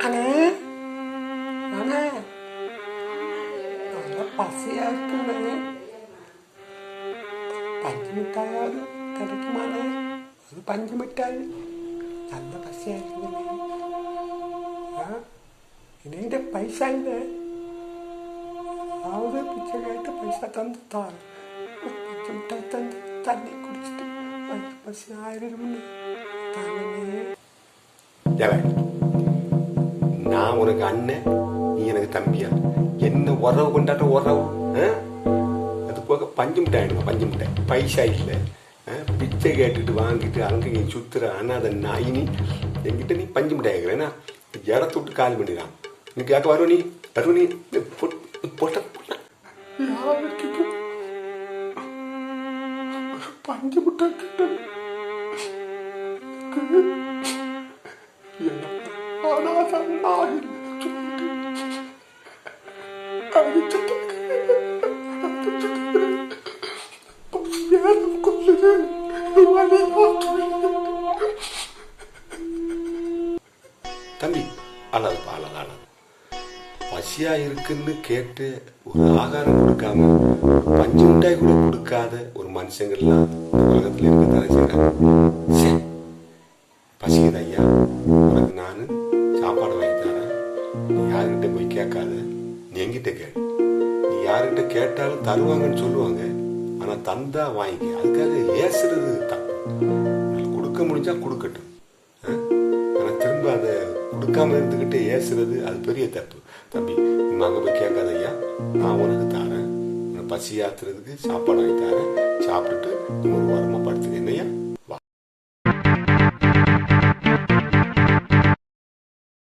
அண்ணே அண்ணே நல்லா பசியாக இருக்குண்ணே. பஞ்சு மிட்டாயாவது கிடைக்குமாண்ணே? ஒரு பஞ்சு மிட்டாய் நல்ல பசியாக இருக்குதுண்ணே. என்கிட்ட பைசா இல்லை. அதாவது பிச்சை கேட்டு பைசா தந்து தான் பஞ்சு மிட்டாய் தந்து தண்ணி குடிச்சிட்டு பஞ்சு பசி ஆயிடும்னு தாங்கண்ணே. நான் உனக்கு அண்ணன், நீ எனக்கு தம்பியா? என்ன உறவு கொண்டாட்ட உறவு? அது போக பஞ்சு மிட்டாய் எடுங்க, பஞ்சு மிட்டாய் பைசா இல்லை. பிச்சை கேட்டுட்டு வாங்கிட்டு அங்கே நீ சுத்துற அண்ணாத நாய் நீ. என்கிட்ட நீ பஞ்சு மிட்டாய் கேட்குறேன்னா இடத்த விட்டு காலி பண்ணிடுறான். நீ கேட்க வருவ நீ போட்ட பஞ்சு மிட்டாய் கேட்டேன். தம்பி அழாதுப்பா, அழாது. பசியா இருக்குன்னு கேட்டு ஒரு ஆகாரம் கொடுக்காம பஞ்சு மிட்டாய் கூட கொடுக்காத ஒரு மனுஷங்கள்லாம் உலகத்துல இருக்கத்தானே செய்றாங்க. பசிக்குது ஐயா, உனக்கு நான் சாப்பாடு வாங்கி தரேன். நீ யாருக்கிட்ட போய் கேட்காத, நீ எங்கிட்ட கேளு. நீ யாருக்கிட்ட கேட்டாலும் தருவாங்கன்னு சொல்லுவாங்க. ஆனா தந்தா வாங்கி, அதுக்காக ஏசுறது தப்பு. கொடுக்க முடிஞ்சா கொடுக்கட்டும். ஆனா திரும்ப அதை கொடுக்காம இருந்துகிட்டு ஏசுறது அது பெரிய தப்பு. தம்பி நீ அங்க போய் கேட்காத ஐயா, நான் உனக்கு தரேன். பசி ஆத்துறதுக்கு சாப்பாடு வாங்கி தரேன். சாப்பிட்டுட்டு நீ ஒரு வாரம்